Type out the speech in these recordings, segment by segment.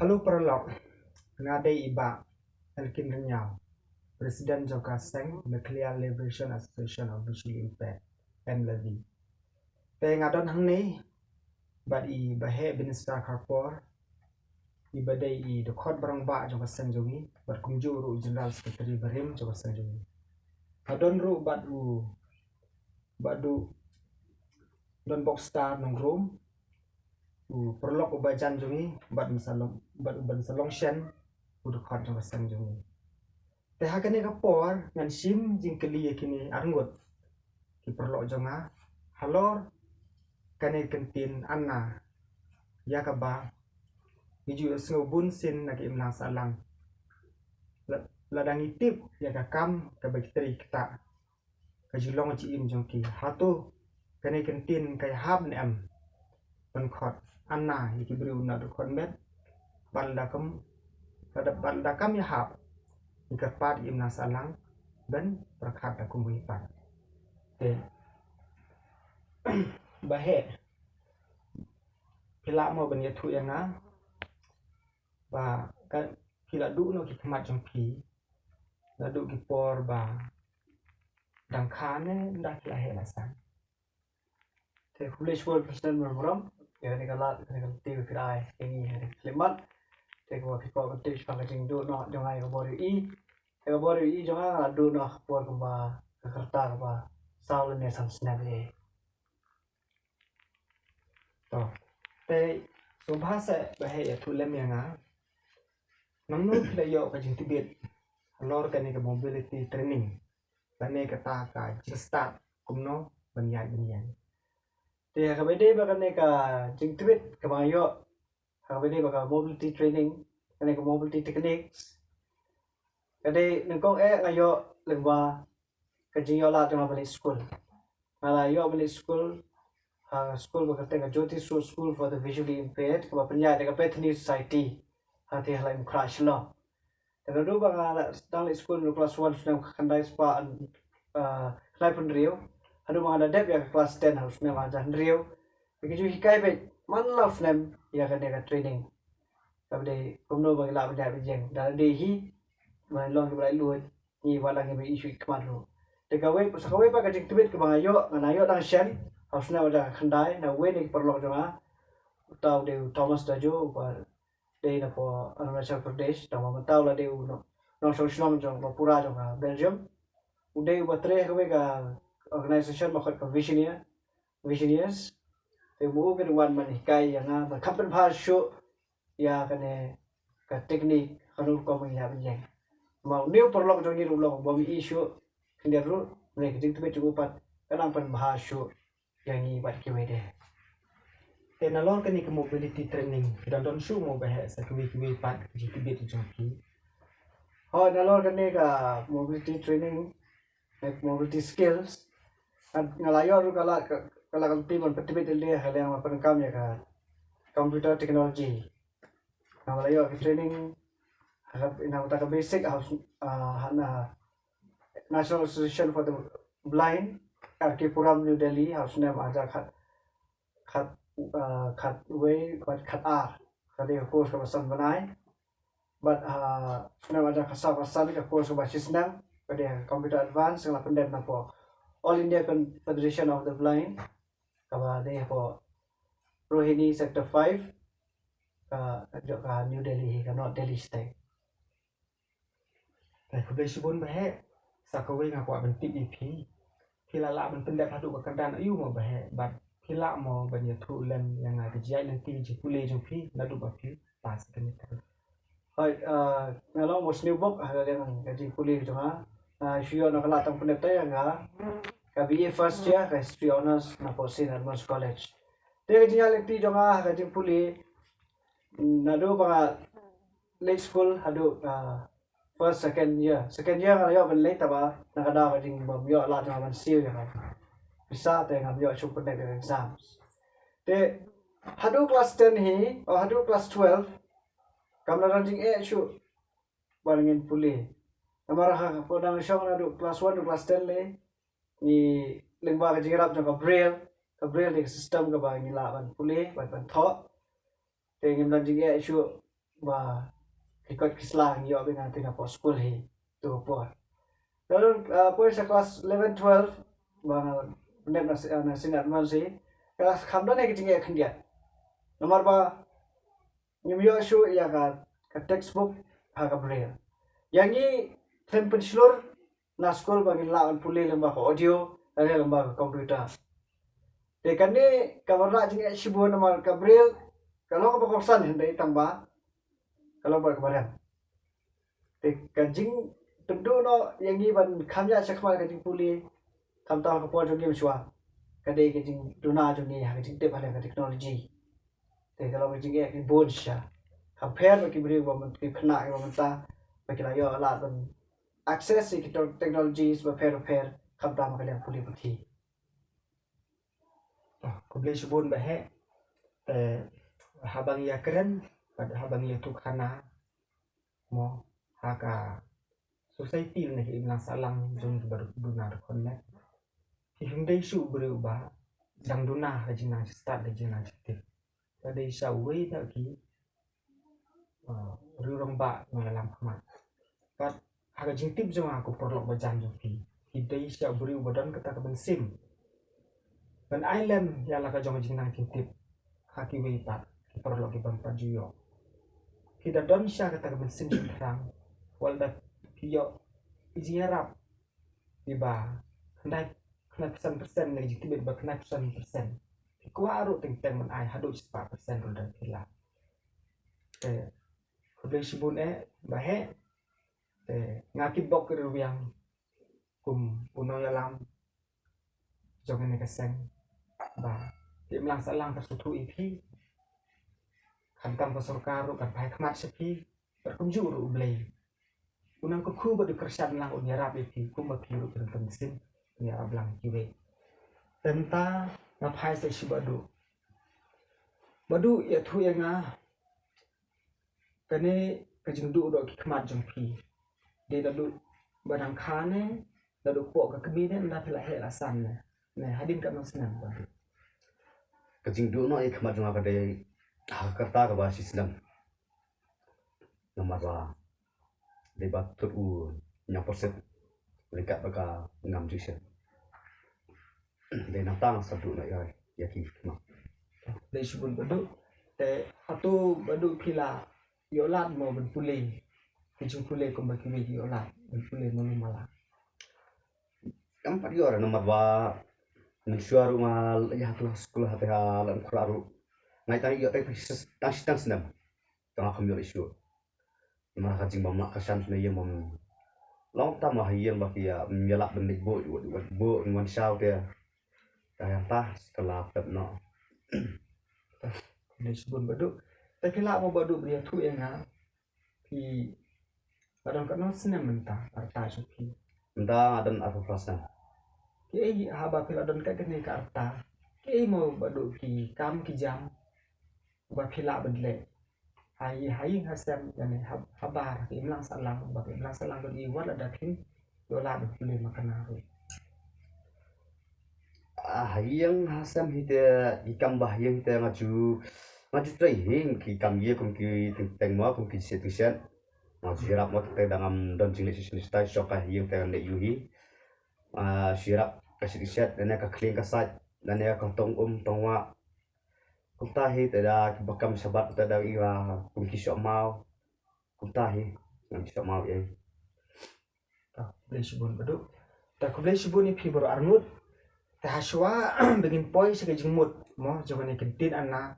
Halo Perlok, ngadai iba Elkin Renyau, Presiden Joka Seng, Nuclear Liberation Association of Visually Impaired, NLV. Pengadon hang ni, bad I bahe Minister Karpor, ibadai I dokot barang ba Joka Seng jongi, bad kumju ru General Secretary Barim Joka Seng jongi. Adon ru badu don box star nong room, Perlok ubajan jongi, bad uban salong shen, dokot Joka Seng jongi. Tehakane kapor ngan sim jing keli kini arngot ki perlo jonga halor kane kentin anna ya kaba biju sengo bun sin nagi imlang salang ladang itip ya kam ka bakteri kita ka julong ji im jongki hatu kane kentin kai hab ne am pan khot anna yiki bru na do khot met baldakam ya hab ikat pat imlang salang dan perkat aku muipat bahe pila mo ban yathu yang ba kan pila du no ki khamat jong pi la du ki por ba dang khane ndak la hela san Te Foolish World President Mermuram, ya ni kalat ni kalat TV kirai ini hari klimat. Te ko ko tips packaging do no jangan yang baru te baru jangan do no por ko ba kerta ba saul ne san snap le. to te so bahasa bahe yathu lem yang namnu pila yo ka jing tibet lor ka ni ka mobility training bane ka ta ka jing start kumno banyan Te kabede ba kan ka jing tweet ka ba yo kabede ba ka mobility training kan ka mobility techniques. Kade nengkong ngayo lengwa ka jing yo la tengah balik school. Mala yo balik school school ba kata Jyoti School for the Visually Impaired ka penya de ka Bethany Society hati halai crash lo. Dan dulu bang stang school no class 1 sudah kandai spa klai pun rio. Aduh bang ada dep ya class 10 harusnya macam rio. Begitu hikai be man love nem ya kan dia training. Tapi kumno bang la benda bijeng. Dan dia hi man long ke lu ni wala ke isu ikman lo. Degawe sakawe pa kajik tibet ke bang ayo nganayo dang shen harusnya ada kandai na we ni perlu jangan tahu dia Thomas Dajo đây là của Arunachal Pradesh trong mà tao là đều nó số năm trong và pura trong Belgium đây và tre các cái organization mà gọi là Visioneers thì mỗi cái đoàn mình cái yang mà company part show ya cái này cái technique kalau kau punya apa mà nếu perlu trong như lúc bagi issue khi dia dulu mereka jadi cukup pat kadang pen bahas show yang ini buat kita Tenalor kani ka mobility training dan don su mo bahe sa kwi pat ji tibet jongki nalor kan ka mobility training mobility skills ngalayo ru kala timan petibet dia hal yang penkam ya ka computer technology ngalayo training harap ina ka basic harus hana National Association for the Blind RK Puram New Delhi harus nama aja kat way kat kade course ka basan banai but nama aja kasar basan ka course ka basisnang kade computer advance ngala pendem na po All India Confederation of the Blind kaba de po Rohini Sector 5 ka New Delhi ka North Delhi state ko be subon bahe sa ka we ngako ban tip ip pila la ban pendek hadu ka kandan ayu mo bahe bat pila mo ban yathu lem yang ga jai nanti ji pule jongpi nadu ba pi pas kani ta Hoi, ngalong was new book ada yang kaji kuliah tu Shio nak latang pendeta yang ka BA first year history honors na po St. Edmunds College. Dia kaji lekti jonga kaji kuliah nado ba late school hadu first second year ngayo ben late ba nakada kaji yo la jonga ban siu ya bisa te ngayo chup pendeta exams. Te hadu class 10 hi atau hadu class 12 kamera ranjing shu balingin puli amara ha podang shong na do class 1 to class 10 le ni lengba ka jingrap jong ka braille ni system ka ba ni la ban puli ban tho te ngim ranjing shu và ikut kislah yo dengan tina po school hi tu po lalu po sa class 11 12 ba net na sinat man si kelas khamdan ne kiting ya khandia nomor ba nyumyo shu ya ka textbook ha ka braille yang ni tempen slur na school ba la an puli lamba ko audio ada lamba ko computer de kan ni kawarna jing shibu nomor ka braille kalau ko koksan hindai tamba kalau berkebaran kajing tentu no yang ni ban kamya sakmal kajing puli kam tahu ko pon jogi mswa kadai kajing duna jogi ha kajing te pada teknologi te kalau kajing e bon sha compare bagi beri wa man ki khna wa man ta bagi la yo la ban access ki technologies ba pair kam ta ma kalian puli putih ko blei shibun ba he habang ya keren pada habang ya tu khana mo haka society ne ki imlang salang jong baru dunar connect ki hindai shu berubah dang duna ha jina start de jina tip pada isa we ta ki rurong ba ngalam khamat but haka jing tip jong aku perlu bajan jong ki hindai isa berubah dan kata ka bensim dan island ya la ka jong jing nang tip haki we ta perlu ki ban pajuyo kita don sha kata ka bensim terang walda kiyo iziarap iba kena persen lagi tiba tiba kena persen kuaru teng man ai hadu 4% udah kila kudu sibun bahe ngaki bok ke yang kum puno yalam jong ne kaseng ba tim lang salang ka sutu ipi kantam ka sorkaru kan pai khamat sepi berkunjuru blei unang ko khu badu kersan lang unyarap ipi kum ba kiru tentang mesin unyarap lang kiwe tenta ngapai se shibadu badu ya thu ya nga kane kajing du do ki khmat jong pi de da du barang khane da du po ka kbi ne na phela he la san ne hadin ka no snam ba kajing du no ik ma jong ka de ha karta ka ba sistem nomor ba de ba tu nyam persen dekat baka ngam jisen de na tang satu na ya ki ma de shibun badu te hatu badu phila yolat mo ben pule kijung pule ko ba kiwi yolat ben pule no mala empat yo nomor ba mensuaru mal ya tu sekolah hati halan kuraru ngai tani yo tai tas senam tengah kami isu ma kajing ba ma kasan na yem mom long tam ma hiyen ba kia nyalak bendik bo ngon sao dia yang tah setelah no de shibun badu te phila mo badu bria thu enga pi badang ka no snam menta arta su pi entah dan apa perasaan ki haba phila don ka kene ka arta ki mo badu ki kam ki jam ba phila bedle hai hasam yani habar ki imlang salang ba ki imlang salang di wala da thin yola be pule makana ru yang hasam hite ikam bah yang hite ngaju training ki kam ye kum ki teng mo kum ki set sirap mo te dangam don jingli sisnis tai shoka yang te ne yuhi sirap kasih set dan ka kling ka sat dan ka tong tongwa kum tahi te da bakam sabat te da ira kum ki sok mau kum tahi ngam sok mau ye ta ble shibun badu ta ko ble shibun ni pi baru arnut ta haswa begin poi se jingmut mo jogane kentin anna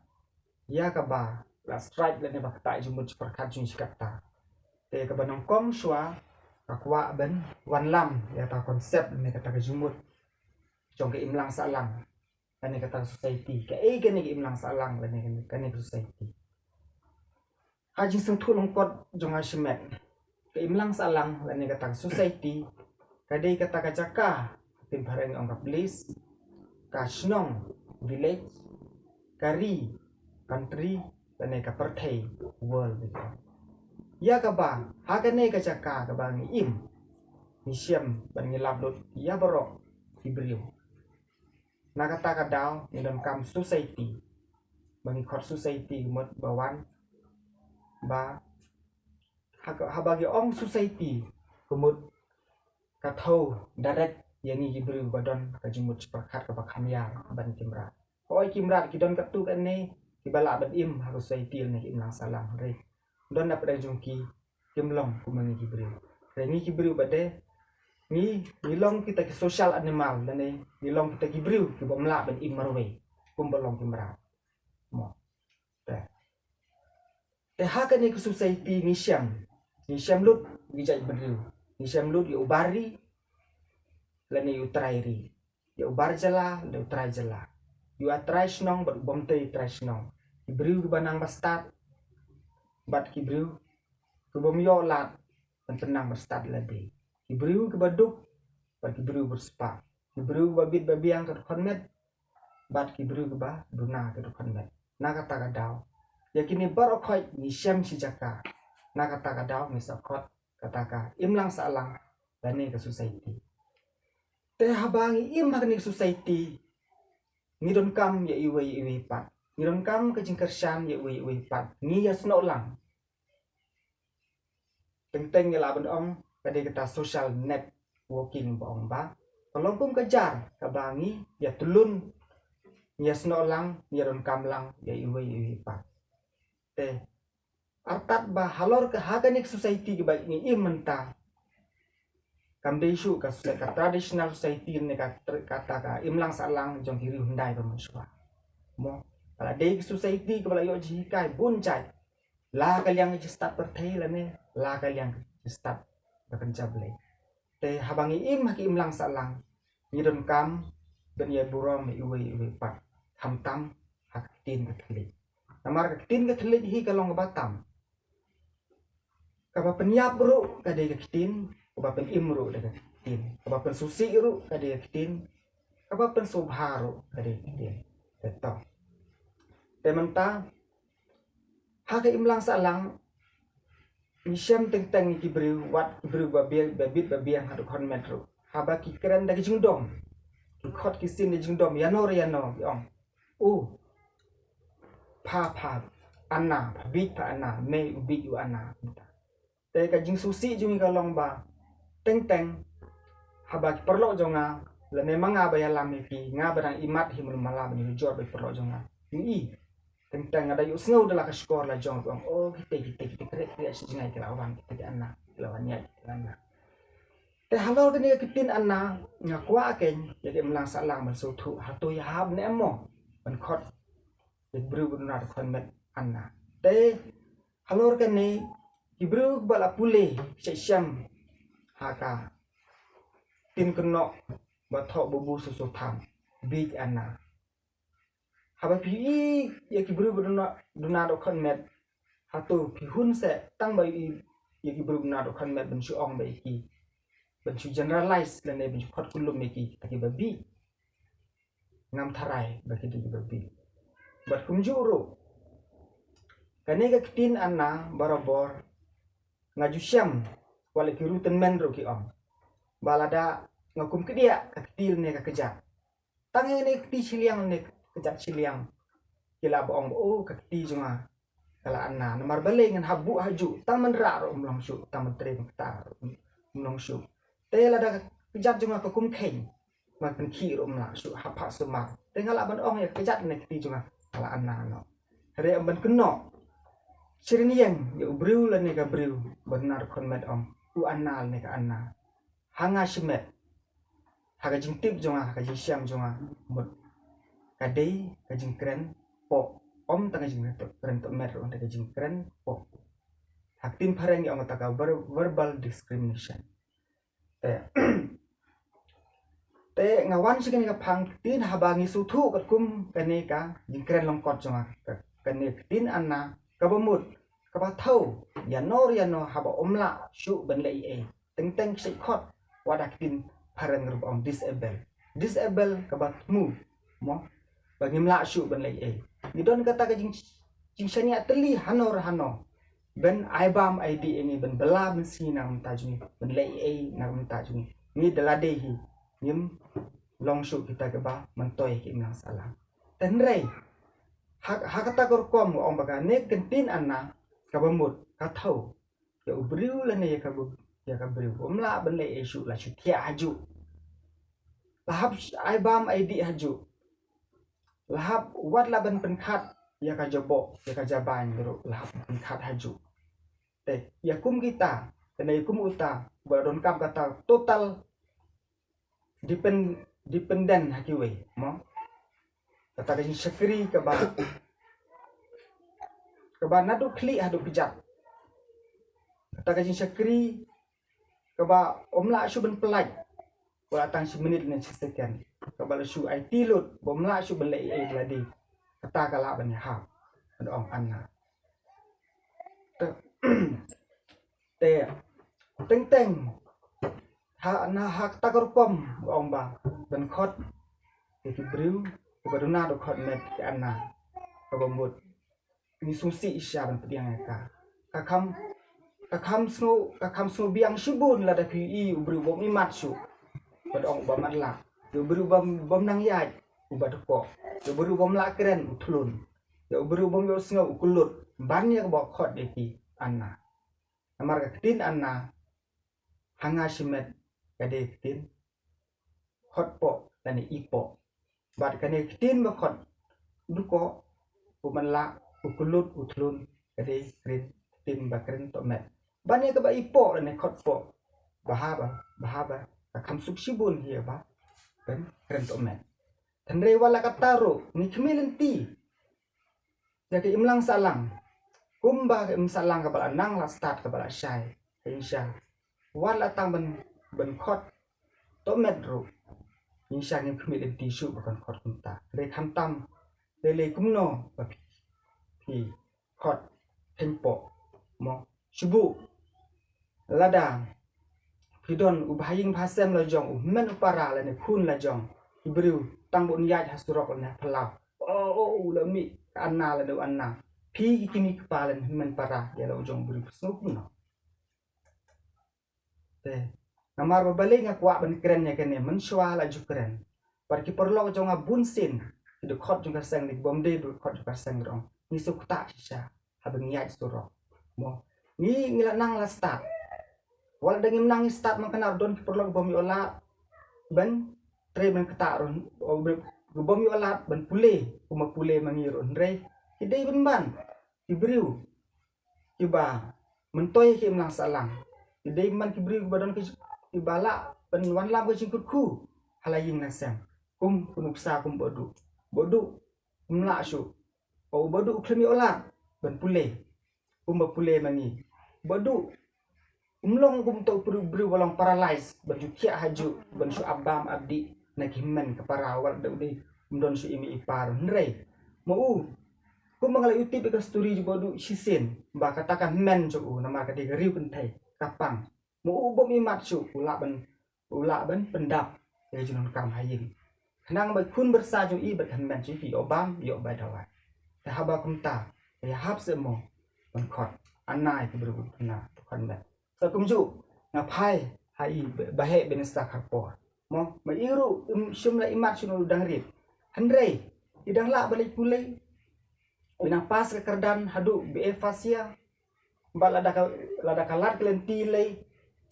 ya ka ba la strike le ne ba ta jingmut perkat jing sikata te ka banong kong shwa ka kwa ben wan lam ya ta konsep ne kata ka jingmut jong ke imlang salang kane kata society ka kane ke imlang salang le ne kane society hajing sung thulong kot jong a shimet ke imlang salang le ne kata society kadai kata ka jaka tim pareng ong ka place ka snong village kari country dan ka perthai world ya ka ba ha ka ne ka jaka ka ba ni im ni siam ban ni lablot ya barok ibriu na kata ka daw ni dalam kam society bagi khot society mot bawan ba habagi ong society kumut kathau direct yani gibru badon kajimut sepakat ka bakhamya ban kimra oi kimra kidon katu kan ne kibala ban im harus society ne im lang salam re don na pada jungki kimlong kumangi gibru re ni gibru bade ni long kita ke social animal dan ni long kita gibru ki bomla ban im marwe kumbalong kimra mo te haka ni ke society ni syam lut gijai berdeu ni syam lut yo ubari lani utrairi yo ubar jala le utrai jala yo atrai snong bat bomte trai snong ibru banang bastat bat kibru ke bom yo lat ban tenang bastat lade kibru ke baduk bat kibru berspa kibru babit babiang ke konmet bat kibru ke ba duna ke konmet na kata kadau yakini barokhoi ni syam si jaka na kata kadau ni sakot kataka imlang salang lani ke society te habangi im hagni society ni don kam ya iwe pat ni don kam ke jingkersan ya iwe pat ni ya sno lang teng ya laban ong kade kita social networking bong ba tolong pun kejar kabangi ya tulun ya sno lang ya don kam lang ya iwe pat te artat ba halor ke hagani society ke baik ni im mentah kamdesu ka traditional society ne kata ka imlang salang jong kiri hundai pemuswa mo kala dei society ka bala yo ji kai buncai la kalyang ji start perthai la ne la kalyang ji start bekerja bele te habangi im haki imlang salang ngidon kam ben ye burom iwe pat tam hak tin ka thli namar ka tin ka thli hi kalong batam ka penyap ru ka dei ka tin kabapen imru dengan tin kabapen susi ru kade tin kabapen subharu kade tin teto tementa hake imlang salang misyam teng kibru wat kibru babit babiang hadu kon metro haba ki keren dagi jungdom ki khot ki sin di jungdom yano yong pa anna bit pa anna me ubit u anna te ka jing susi jungi kalong ba teng habaki perlo jonga le memang nga bayalam ki nga barang imat himul malam ni jor be perlo jonga ni teng ada yu snau dala ka skor la jong bong kita kre singai kira awan kita anna lawannya anna te halor ni kitin anna nga kwa ken jadi melang salang man sutu hatu ya hab ne mo man khot bru benar kon met anna te halor ken ni ibru bala pule syam haka tin kenok bathok bubu susu tham big anna haba pi ya kibru duna do kon met hatu pi hun se tang bai ya kibru duna do kon met ben su ong bai ki ben su generalize le ne ben su khot kulum me ki taki babi ngam tharai ba ki di babi bat kum juru kane ga tin anna barabor ngaju syam wala ki ruten men ro ki ong balada ngakum ke dia katil ne ka kejat tangi ne kti siliang ne kejat siliang kila boong ka kti junga kala anna nomor bale ngan habu haju tang menra ro mlong su tang mentre ta mlong su te lada kejat junga ka kum kheng ma pen ki ro mla su hapa suma te ngala ban ong ya kejat ne kti junga kala anna no re ban keno siriniang ya ubru la ne ka bru benar kon met ong u anal ne ka anna hanga shimet haga jing tip jonga haga jing syam jonga mut kadei ka jing kren po om tanga jing to kren to mer on ka jing kren po haktin phareng yang ta ka verbal discrimination te ngawan sikini ka phang tin habangi su thu ka kum kane ka jing kren long kot jonga kane tin anna ka bomut ka ba thau ya no haba omla shu ben lei e teng sei khot wadak tin parang rubong disable kabat move mo bagi mla shu ben lei e gidon kata ka jing sanya teli hano ben aibam id ini ben bela ben sinam tajuni ben lei e nam tajuni ni dalade hi nim long shu kita ke ba mentoy ki nang salah tenrei hak kata korkom ong baga ne kentin anna kabamut katau ya ubriu la ne ya kabriu omla ban le isu la chutia haju lahap ai bam ai di haju lahap wat la ban penkhat ya ka jobo ya ka jaban bro lahap penkhat haju te ya kum kita tenai kum uta baron kam kata total dependent hakiwe mo kata kajin syakri ke ba nadu kli hadu pijat kata kajin syakri ke ba omla syu ben pelaj wala tang si menit ne sekian ke ba syu ai tilut bomla syu ben le ai ladi kata kala ban ha ong anna te teng teng ha na hak takorkom ong ba ben khot ke briu ke baduna do khot net ke anna ke bomut ni sungsi isya ban pediang ka kakam snu biang shibun la da pi ubru bom imat su bad ong ba matla ubru bom nang yai ubad ko ubru bom la keren utlun ya ubru bom yo sngo ukulut ban ya ba khot de ki anna amar ka tin anna hanga shimet kade tin khot po tani ipo bad kane tin ba khot duko umanla ukulut utlun kade kren tin ba kren to met ban ya ka ba ipo ne khot po bahaba kam suk shibun hier ba kan kren to met tan re wala kataro ni kemilenti jadi imlang salang kumba im salang ka bala nang la start ka bala shai insya wala tang ben khot to met ro insya ni kemilenti shu kan khot kunta re kham tam le kumno ba pi khot tempo mo shubu ladang pidon ubahing phasem la jong men upara la ne khun la jong ibriu tang bon yaj hasurok la phalau la mi anna la do anna phi kini kpalan men para ya la jong bri snu kuno te namar babale nga kwa ban kren ya kene men shwa la ju kren par ki perlo jong abun sin de khot jong ka sang ni bom de du khot ka sang rong ni sukta sha habeng yaj surok mo ni ngila nang la start wala dangim nang start makana don perlu bom yola ban tre man kata ron bom yola ban pule kuma pule mangiron re idei ban ibriu iba mentoy ki mlang salang idei man kibriu badon ki ibala ban wan lam ki jingkut ku halaying nasam kunuksa bodu mla shu o bodu klemi ola ban pule kuma pule mangi bodu umlong kum to bru walang paralyze baju kia haju ban su abam abdi na kimen ke para wal de umdon su imi ipar nrei mau kum mangala uti be kasturi bodu shisen ba katakan men su nama ka de riu pentai kapang mau bom imat su ula ban pendap e junon kam hayin kenang ba kun bersaju i berkan men su fi obam yo ba dawa ta haba kum ta ya hab semo ban khot anai ke bru na kan men kumju ngapai hai bahe benesta kapor mo mairu shumla imat sunu dangrit handrei idang la balik pulai binang pas ke kerdan hadu be fasia balada kalat kelenti lei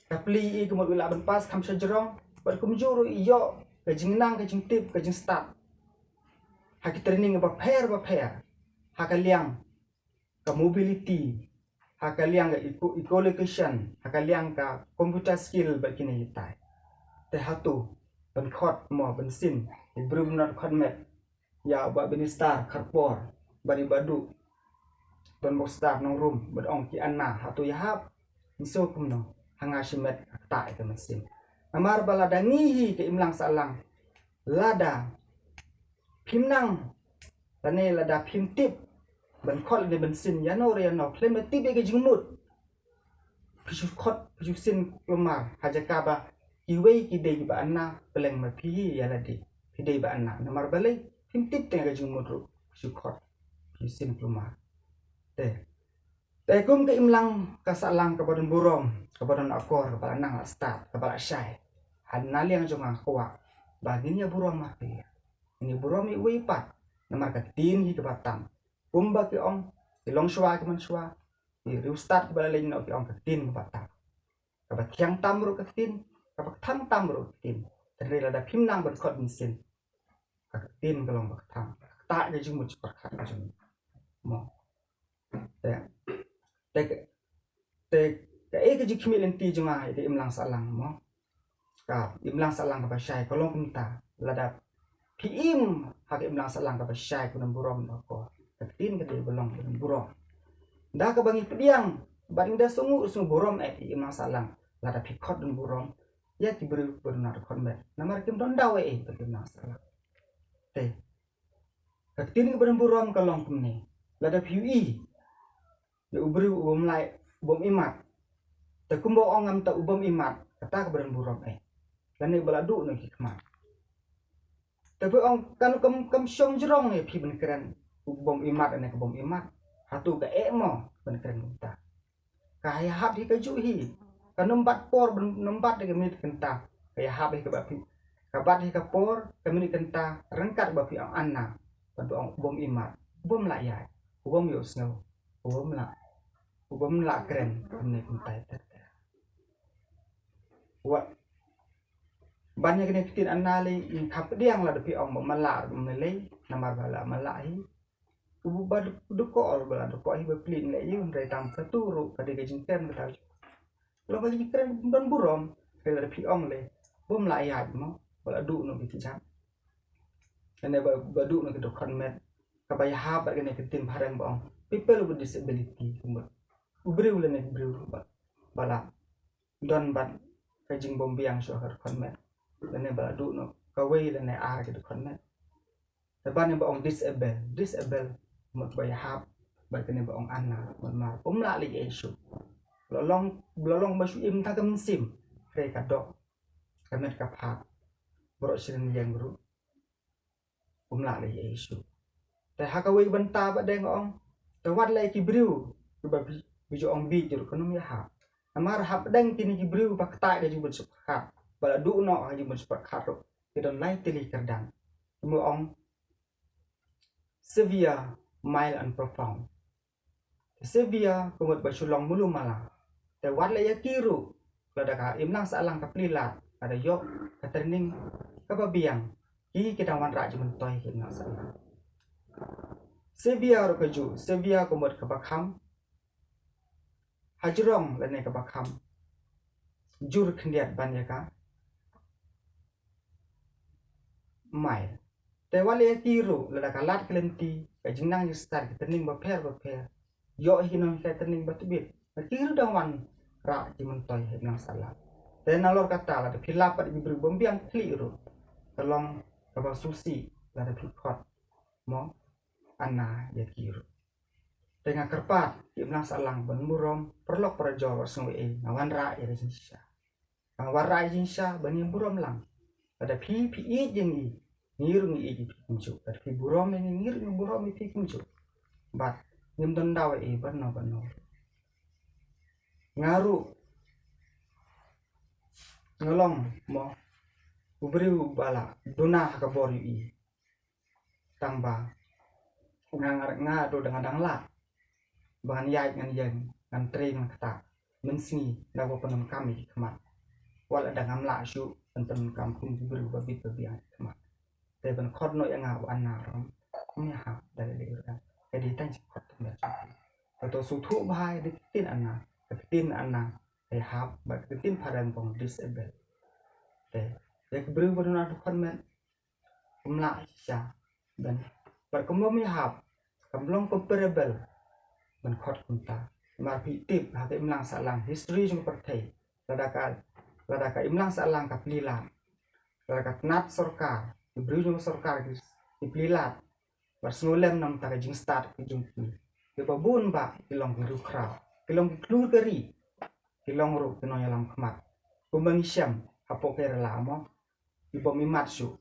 kapli i kumud wila ban pas kam sejrong bar kumju ru iyo ke jingnang ke jingtip ke jing start haki training ba pair hakaliang ke mobility hakaliang ka ecolocation hakaliang ka computer skill bakini hitai te hatu ban khot mo ban sin ibrum not khot met ya ba benistar kharpor bari badu ban bokstar nong room ban ong ki anna hatu ya hap miso kumno hanga shimet ta ke mesin amar balada ngihi ke imlang salang lada phimnang tane lada phimtip ban khot le ban sin ya no re no klemati be ge jingmut pisu khot pisu sin klomar hajaka ba iwe ki de ba anna peleng ma phi ya la de phi de ba anna namar balai hintip te ge jingmut ru pisu khot pisu sin klomar te kum ke imlang ka salang ka badan burong ka badan akor ka badan nang start ka badan syai han naliang jonga kwa baginya burong ma phi ini burong mi we pat namar ka tin hi ka batam kumba ki ong ilong shwa ki man shwa riu start bala lain no pi ong ketin ba ta ka ba tiang tam ru ketin ka ba thang tam ru ketin tadi la da phim nang ban khot min sin ka ketin ka long ba thang ta je jung mu chi pa khat jung mo te te te ka e ka ji khmi len ti jung ai de im lang sa lang mo ka im lang sa lang ka ba shai ka long kum ta la da pi im ha ka im lang sa lang ka ba shai ku nam burom ba ko ka ketin ka de belong ku nam burom da ka bangi pediang baring da sungu burom im lang sa lang la da pi khot dun burom ya ti beri benar kon me namar kim don dawe to kim lang sa lang te ka ketin ka ban burom ka long kum ni la da pi i de ubri ubom lai ubom imat te kumbo ongam ta ubom imat kata ka ban burom lan ni bala du no ki kma te pe ong kan kam shong jrong ni pi ban keren ubom imat ane ka bom imat hatu ka mo ban keren ta ka ya hab hi ka ju hi ka numbat por numbat de minit kenta ka ya hab hi ka ba pi ka bat hi ka por ka minit kenta rengkat ba pi ang anna bantu ong bom imat bom la ya bom yo snow bom la keren minit kenta ta wa banyak kena kitin anali in kap diang la de pi ong mala mele namar bala mala hi ubu bad du ko or bala du ko hi be plin le yun re tam saturu ka de jing tem ka lo ba jing tem don burom ke la pi ong le bom la ya mo bala du no bi jam ene ba du no ke do kon met ka ba ha ba ke ne kitin parang bong people with disability kumba ubriu le ne briu bala don ban ka jing bom biang so har kon met lene bala du no ka wei lene a ke do kon met te ban ne ba ong disable một bài hát bài cái này bà ông ăn là một mà cũng lạ lịch ấy số lo long bà chú im ta cầm sim về cả độ cái mệt cặp hạt bro xin yang ru cũng lạ lịch ấy sốแต่หากเอาไว้บรรดาบัดแดงองแต่วัดเลยกิบริวแบบวิจองบีจุดขนมยาหาอามาหับแดงที่นี่กิบริวปักใต้ได้จุดสุขะบลาดูนอให้จุดสุขะรที่โดนไล่ตีลีกระดังเมื่ออง severe mild and profound severe kumut basulong mulu mala te wat le yakiru lada ka imlang sa alang kaplilat ada yok ka training ka babiang ki kita wan ra jimen toy ki na sa severe ro kaju severe kumut ka bakham hajrong le ne ka bakham jur khndiat ban ya ka mai te wat le yakiru lada ka lat klenti ka jingnang yu start ki training ba pher yo hinon ka training ba tibit kiru dawan ra jimen toy he nang sala te nalor kata la de philapat ibru bombiang kliru tolong ka susi la de phikot mo anna ya kiru tengah kerpat imlang salang ban murom perlok perjor sungwe nawan ra ya jinsha nawan ra jinsha ban burom lang ada pi jengi ngirung i kunju ada pi burom ni ngirung burom i kunju bat ngim don dawe bano ngaru ngolong mo ubriu bala dona ka bor i tangba ngar do dengan dangla bahan yai ngan yang ngan train kata mensi lagu penem kami kemat wala dengan la syu enten kampung ubriu babi kemat te ban khot no yang ngau anna rom ni ha dari liran jadi tan khot me atau sutu bahai ditin anna te hab ba ditin paran pong disable te ya kebriu baduna khot me umla sya dan berkembang hab kamlong comparable ban khot kunta mar pi tip ha ke imlang salang history jung perthai ladaka imlang salang ka plila ladaka nat sarkar ibriu jung sarkar ki plila bar snolem nam ta jing start ki jung ki babun ba kilong ru kra kilong klu keri kilong ru kino yalam khamat kumbang syam apokera lamo ibomi matsu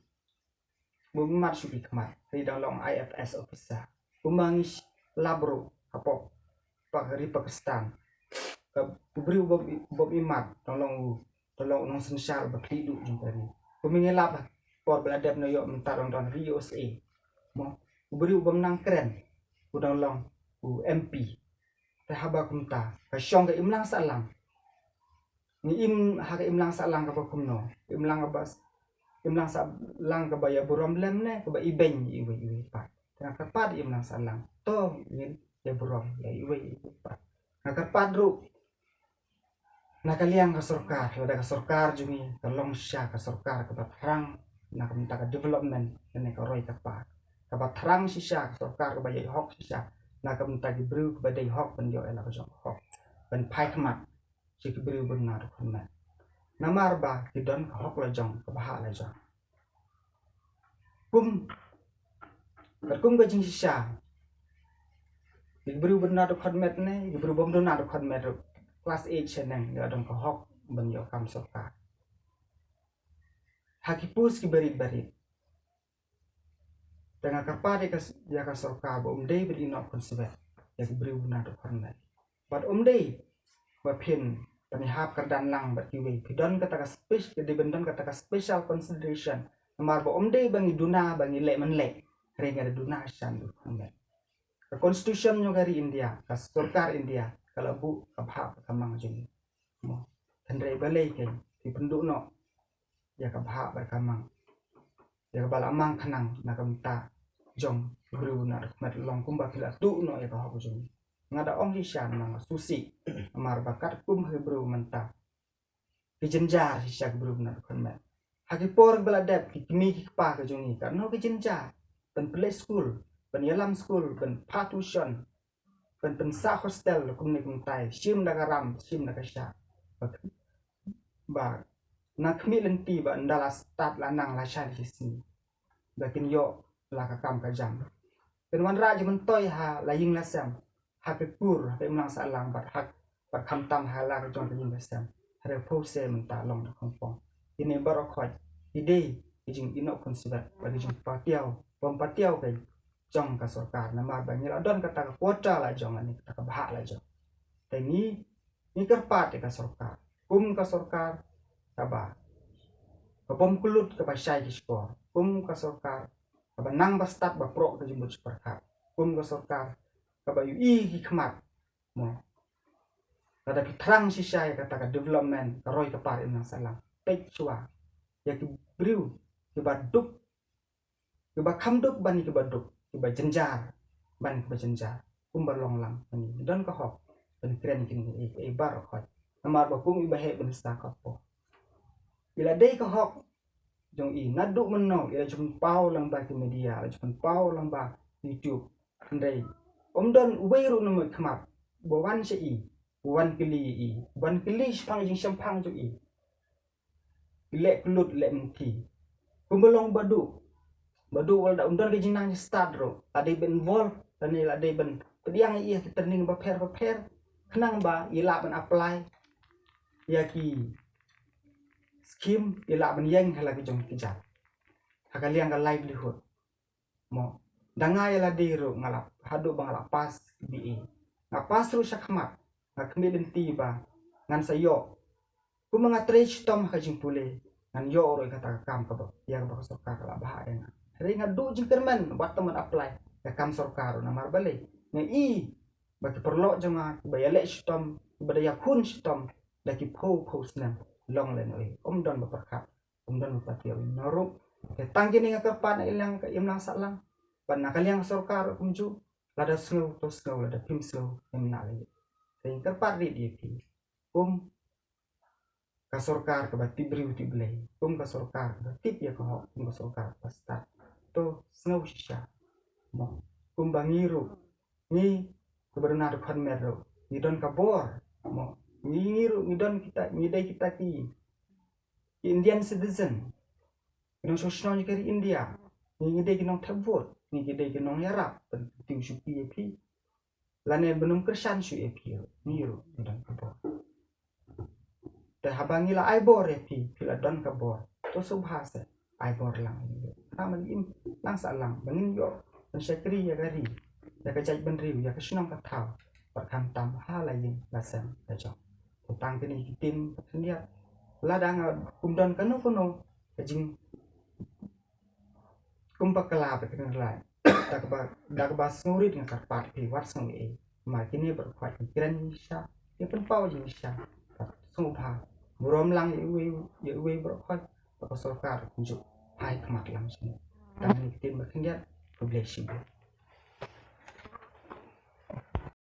ki khamat ri dang long IFS officer kumangis labro apok pagari Pakistan kubriu bob imat tolong nong sensal baklidu jumpari kumingilap por beladap no yo mentarong don USA mo kubriu bom nang keren udang long MP te haba kumta ka syong ka imlang salang ni haka imlang salang ka kumno imlang abas imlang salang ka baya buram lem ne ka ba ibeng iwe pa tengah kapat imlang salang to ngin ya buram ya iwe pa na kapat ru na kaliang ka sorkar ada ka sorkar jumi ka longsha ka sorkar ka batrang na kumta ka development ne ka roi ka pa ka batrang sisha ka sorkar ka baya hok sisha na kumta ki bru ka badai hok ban yo ela ka jong hok ban pai khamat si ki bru ban na kon ma namar ba ki don ka hok la jong ka baha la jong kum ka jing sisha ki bru ban na kon met ne ki bru bom don na kon met class 8 cheneng ya dong ka hok ban yo kam sorkar hakipus ki barit tengah kapade ya ka sorkar bo dei bedi no konsepet ya ki bru ban na kon met but dei ba pin panihap kardan lang bat kiwe pidon kata ka space di bendon kata ka special consideration namar bo dei bangi duna bangi le menle ringa duna shan ka constitution nyo gari India ka sorkar India kalau bu kabha kamang jeng mo tendre balai ke di penduk no ya kabha berkamang ya bala amang kanang na kamta jong bru na mat long kumba kila tu no ya ka hok jeng ngada ong hishan nang susi amar bakat kum hebru menta kijenjar hisya bru na kon met haki por beladep ki kimi ki pa ka jongi ka no kijenjar pen play school pen yalam school pen patuition pen sa hostel kum ni kum tai sim da garam sim da kasha ba na kmi lenti ba ndala start la nang la shan hisni bakin yo la ka kam ka jam pen wan ra jimen toy ha la ying la sam hak pur hak imlang salang bat hak bat kam tam hala ka jong yin besam hare pose menta long na kongpong ini barokot ide ijing ino konsulat bagi jong patiao bom patiao kai jong ka sorkar na mar bangil adon kata ka kota la jong ani kata ka bahak la jong teni ni kerpat ka sorkar kum ka sorkar ka ba ka bom kulut ka ba syai ki skor kum ka sorkar ka ba nang ba start ba pro ka jimbut superkar kum ka sorkar kabayu ki khmat mo kada ki thrang sisha ya kata ka development karoi ka par inang salang pechua ya ki briu ki baduk ki ba khamduk ban ki baduk ki ba jenjar ban ki ba jenjar kumbar long lang ani don ka hok ben kren kin e bar khot namar ba kum iba he ben sta ka po bila dei ka hok jong i nadu menno ila jum pau lang ba ki media jum pau lang ba YouTube ndai don weiru no khmat bo wan se i wan kili spang jing sampang ju i le kulut le mti kumbelong badu wal da don ke jinang start ro ade ben involve tani la de ben pediang i ki turning ba pher khnang ba ila ben apply ya ki scheme ila ben yang hala ki jong ki ja hakaliang ka livelihood mo dangai la de ro ngalap hadu bangala pas bi ngapas ru sakmat ngakmi denti ba ngan sayo ku mga trade tom ka jing pule ngan yo ro kata kam ka ba ya ba sorkar la ba en ri ngadu jing termen wat teman apply ya kam sorkar na mar bale nge i ba ki perlo janga ba ya le stom ba ya kun stom da ki po snam long len oi don ba perkat don ba patio noru ke tangki ni ngakarpan ilang ka imlang salang pan nakaliang sorkar kumju lada snow to snow lada pim snow yang nali ting kerpat ri di ka sorkar ka bati briu ti blai ka sorkar ka tip ya ka hok ka sorkar pasta to snow shisha mo bangiru ni kebenar kon mero ni don ka bor mo ngiru ni don kita ni dai kita ki Indian citizen no sosno ni kari India ni dai ki nong tabot ni dai ki nong yarap penting su PAP lane benum kersan su AP niru dan kabor te habangila aibor AP pila don kabor to subhasa aibor lang ni raman im lang salang bangin yo dan sekri ya gari ya ka jaj benriu ya ka sunong ka thau par kam tam halayin lasam ka jong tang kini kitin dia ladang kumdon kanu kono kajing kumpakala pa kan lai dakba snguri dengan karpat pi wat sng Makini berkuat pikiran Isya, dia pun pau je Isya. Sungguh pa, burom lang ya uwe berkuat, bersolkar kunjuk hai kemat lang sini. Dan ini kita berkendiat, God bless you.